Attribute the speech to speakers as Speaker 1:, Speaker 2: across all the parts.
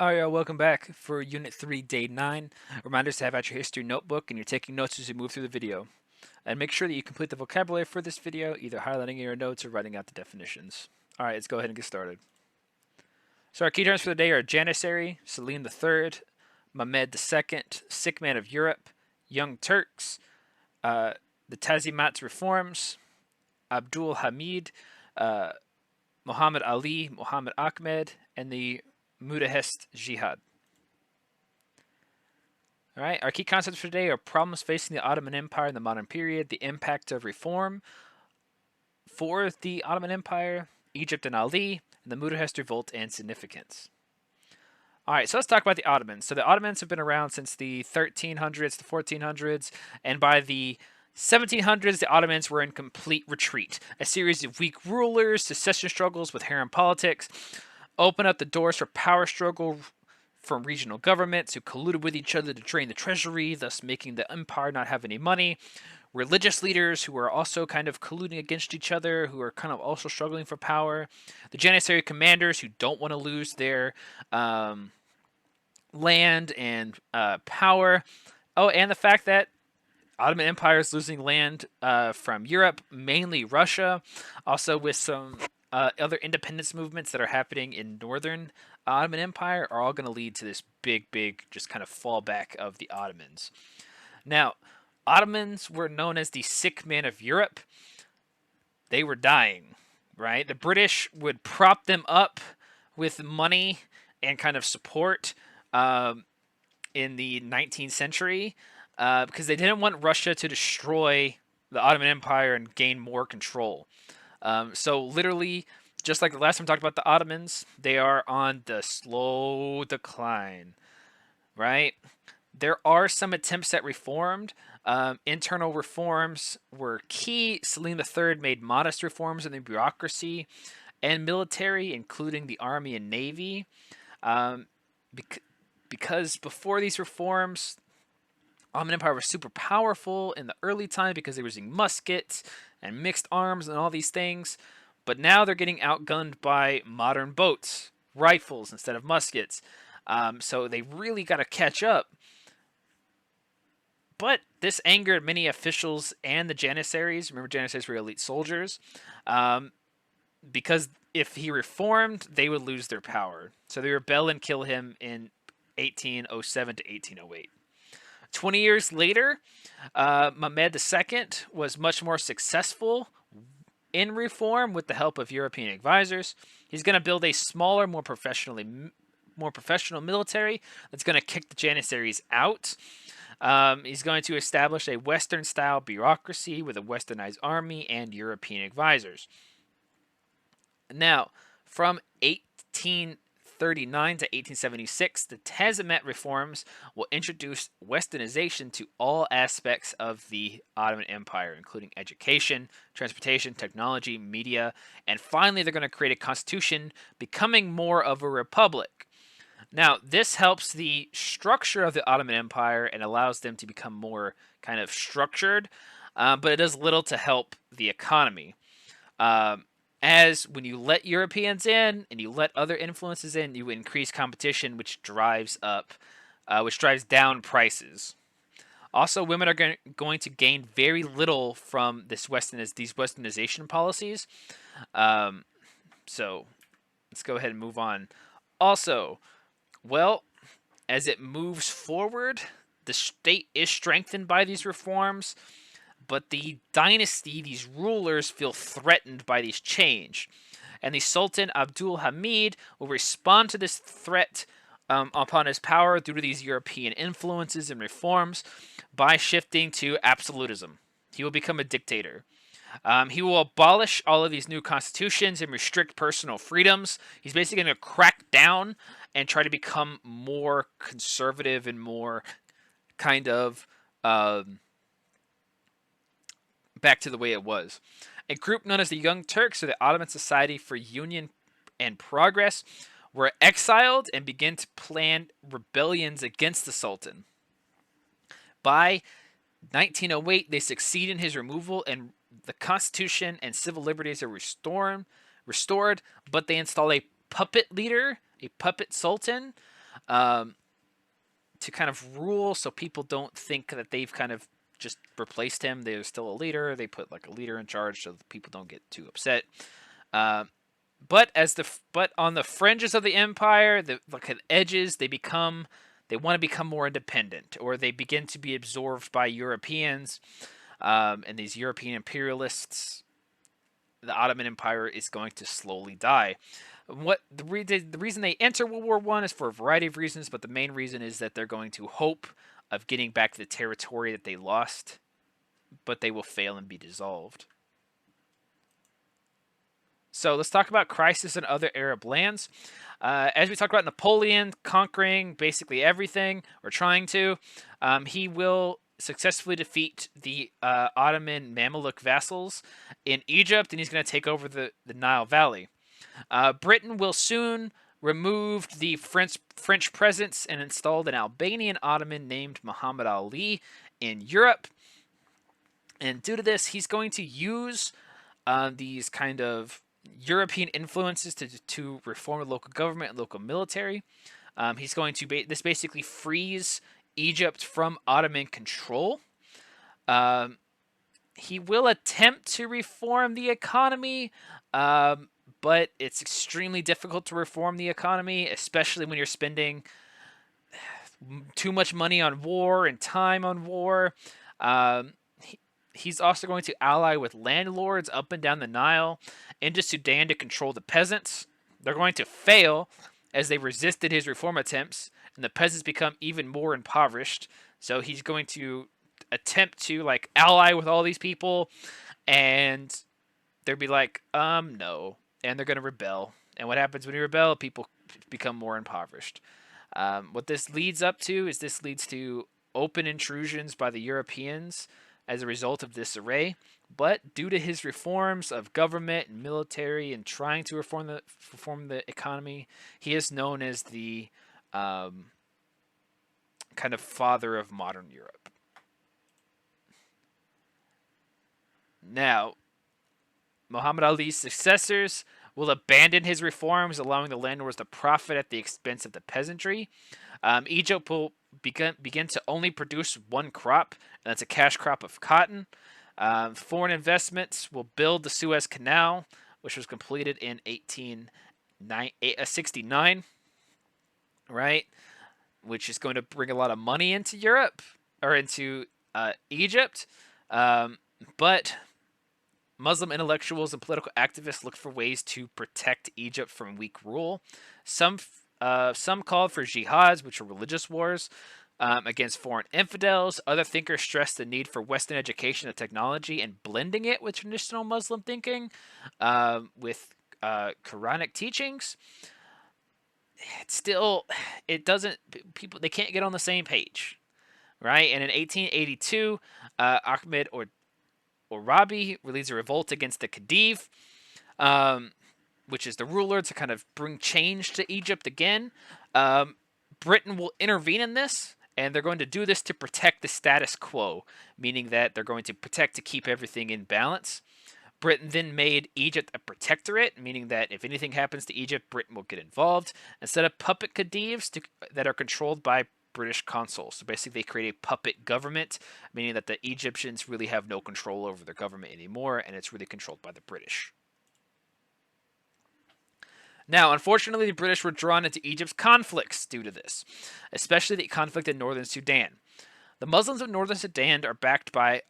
Speaker 1: Alright, welcome back for Unit 3, Day 9. Reminders to have out your history notebook and you're taking notes as you move through the video. And make sure that you complete the vocabulary for this video, either highlighting your notes or writing out the definitions. Alright, let's go ahead and get started. So our key terms for the day are Janissary, Selim III, Mahmed II, Sick Man of Europe, Young Turks, the Tanzimat Reforms, Abdul Hamid, Muhammad Ali, Muhammad Ahmed, and the Mahdist Jihad. All right, our key concepts for today are problems facing the Ottoman Empire in the modern period, the impact of reform for the Ottoman Empire, Egypt and Ali, and the Mahdist revolt and significance. All right, so let's talk about the Ottomans. So the Ottomans have been around since the 1300s to 1400s, and by the 1700s, the Ottomans were in complete retreat. A series of weak rulers, secession struggles with harem politics, open up the doors for power struggle from regional governments who colluded with each other to drain the treasury, thus making the empire not have any money. Religious leaders who are also kind of colluding against each other, who are kind of also struggling for power. The Janissary commanders who don't want to lose their land and power. Oh, and the fact that Ottoman Empire is losing land from Europe, mainly Russia, also with some other independence movements that are happening in northern Ottoman Empire are all going to lead to this big, just kind of fallback of the Ottomans. Now, Ottomans were known as the sick man of Europe. They were dying, right? The British would prop them up with money and kind of support in the 19th century because they didn't want Russia to destroy the Ottoman Empire and gain more control. So literally, just like the last time we talked about the Ottomans, they are on the slow decline, right? There are some attempts at reformed. Internal reforms were key. Selim III made modest reforms in the bureaucracy and military, including the army and navy. Because before these reforms, Ottoman Empire was super powerful in the early time because they were using muskets and mixed arms and all these things. But now they're getting outgunned by modern boats, rifles instead of muskets. So they really got to catch up. But this angered many officials and the Janissaries. Remember, Janissaries were elite soldiers. Because if he reformed, they would lose their power. So they rebel and kill him in 1807 to 1808. 20 years later, Mahmed II was much more successful in reform with the help of European advisors. He's going to build a smaller, more professional military that's going to kick the Janissaries out. He's going to establish a Western-style bureaucracy with a Westernized army and European advisors. Now, from 1839 to 1876, the Tanzimat Reforms will introduce Westernization to all aspects of the Ottoman Empire, including education, transportation, technology, media, and finally they're going to create a constitution, becoming more of a republic. Now, this helps the structure of the Ottoman Empire and allows them to become more kind of structured, but it does little to help the economy. As when you let Europeans in and you let other influences in, you increase competition, which drives down prices. Also, women are going to gain very little from these Westernization policies. So let's go ahead and move on. Also, well, as it moves forward, the state is strengthened by these reforms, but the dynasty, these rulers, feel threatened by these change. And the Sultan Abdul Hamid will respond to this threat upon his power due to these European influences and reforms by shifting to absolutism. He will become a dictator. He will abolish all of these new constitutions and restrict personal freedoms. He's basically going to crack down and try to become more conservative and more kind of back to the way it was. A group known as the Young Turks, or the Ottoman Society for Union and Progress, were exiled and began to plan rebellions against the Sultan. By 1908, they succeed in his removal, and the Constitution and civil liberties are restored, but they install a puppet leader, a puppet sultan, um, to kind of rule, so people don't think that they've kind of just replaced him. They're still a leader. They put like a leader in charge so that people don't get too upset. Um, but on the fringes of the empire, the like at edges, they want to become more independent, or they begin to be absorbed by Europeans, and these European imperialists. The Ottoman Empire is going to slowly die. The reason they enter World War I is for a variety of reasons, but the main reason is that they're going to hope of getting back the territory that they lost, but they will fail and be dissolved. So let's talk about crisis in other Arab lands. As we talked about Napoleon conquering basically everything, or trying to, he will successfully defeat the Ottoman Mamluk vassals in Egypt, and he's going to take over the Nile Valley. Britain will soon remove the French presence and installed an Albanian Ottoman named Muhammad Ali in Europe. And due to this, he's going to use these kind of European influences to reform the local government and local military. He's going to this basically frees Egypt from Ottoman control. He will attempt to reform the economy, but it's extremely difficult to reform the economy, especially when you're spending too much money on war and time on war. Um, He's also going to ally with landlords up and down the Nile into Sudan to control the peasants. They're going to fail as they resisted his reform attempts, and the peasants become even more impoverished. So he's going to attempt to like ally with all these people, and they'll be like, no, and they're going to rebel. And what happens when you rebel? People become more impoverished. What this leads up to is this leads to open intrusions by the Europeans as a result of this array, but due to his reforms of government and military and trying to reform the economy, he is known as the kind of father of modern Europe. Now, Muhammad Ali's successors will abandon his reforms, allowing the landlords to profit at the expense of the peasantry. Egypt will begin to only produce one crop, and that's a cash crop of cotton. Foreign investments will build the Suez Canal, which was completed in 1869, right? Which is going to bring a lot of money into Europe, or into Egypt. But Muslim intellectuals and political activists look for ways to protect Egypt from weak rule. Some called for jihads, which are religious wars, against foreign infidels. Other thinkers stressed the need for Western education and technology and blending it with traditional Muslim thinking, with Quranic teachings. It doesn't. People, they can't get on the same page, right? And in 1882, Ahmed or Rabi leads a revolt against the Khedive, which is the ruler, to kind of bring change to Egypt again. Britain will intervene in this, and they're going to do this to protect the status quo, meaning that they're going to protect to keep everything in balance. Britain then made Egypt a protectorate, meaning that if anything happens to Egypt, Britain will get involved, instead of puppet Khedives that are controlled by British consuls. So basically, they create a puppet government, meaning that the Egyptians really have no control over their government anymore, and it's really controlled by the British. Now, unfortunately, the British were drawn into Egypt's conflicts due to this, especially the conflict in northern Sudan. The Muslims of northern Sudan are backed by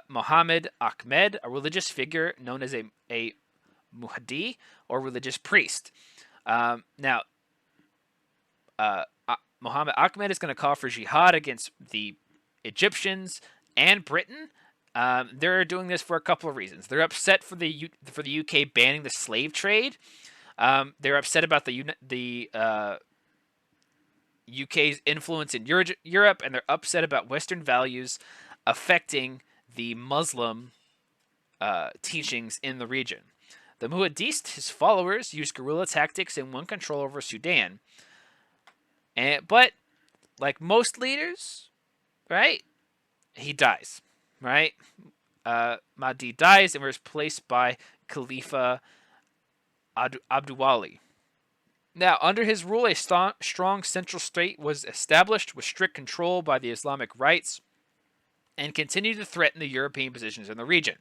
Speaker 1: Mohammed Ahmed, a religious figure known as a Muhadi, or religious priest. Now, Muhammad Ahmed is going to call for jihad against the Egyptians and Britain. They're doing this for a couple of reasons. They're upset for the UK banning the slave trade. They're upset about the UK's influence in Europe, and they're upset about Western values affecting the Muslim teachings in the region. The Muhadist, his followers, use guerrilla tactics and won control over Sudan. But like most leaders, right, he dies, right? Mahdi dies and was replaced by Khalifa Abdul Ali. Now, under his rule, a strong central state was established with strict control by the Islamic rites and continued to threaten the European positions in the region.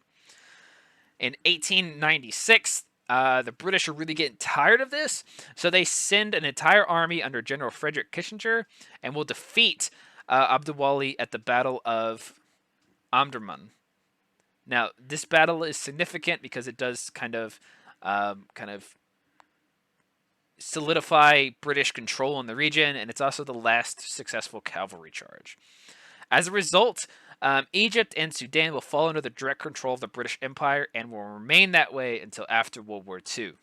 Speaker 1: In 1896, the British are really getting tired of this, so they send an entire army under General Frederick Kitchener and will defeat Abdul at the Battle of Omdurman. Now, this battle is significant because it does kind of solidify British control in the region, and it's also the last successful cavalry charge. As a result, Egypt and Sudan will fall under the direct control of the British Empire and will remain that way until after World War II.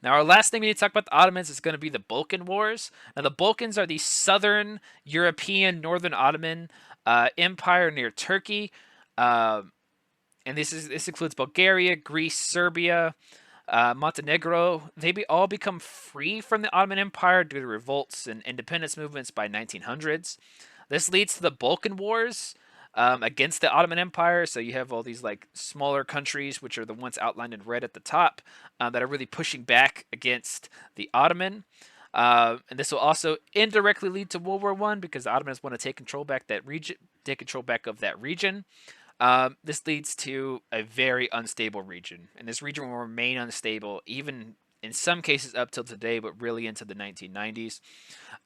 Speaker 1: Now, our last thing we need to talk about the Ottomans is going to be the Balkan Wars. Now, the Balkans are the southern European, northern Ottoman empire near Turkey, and this includes Bulgaria, Greece, Serbia, Montenegro. They all become free from the Ottoman Empire due to revolts and independence movements by 1900s. This leads to the Balkan Wars against the Ottoman Empire. So you have all these like smaller countries, which are the ones outlined in red at the top, that are really pushing back against the Ottoman. And this will also indirectly lead to World War One because the Ottomans want to take control back that region, take control back of that region. This leads to a very unstable region, and this region will remain unstable even in some cases up till today, but really into the 1990s.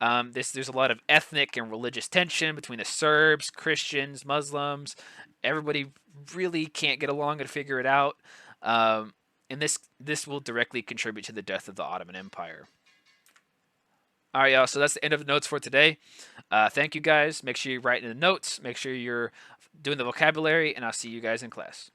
Speaker 1: There's a lot of ethnic and religious tension between the Serbs, Christians, Muslims. Everybody really can't get along and figure it out, and this will directly contribute to the death of the Ottoman Empire. All right, y'all. So that's the end of the notes for today. Thank you guys. Make sure you write in the notes. Make sure you're doing the vocabulary, and I'll see you guys in class.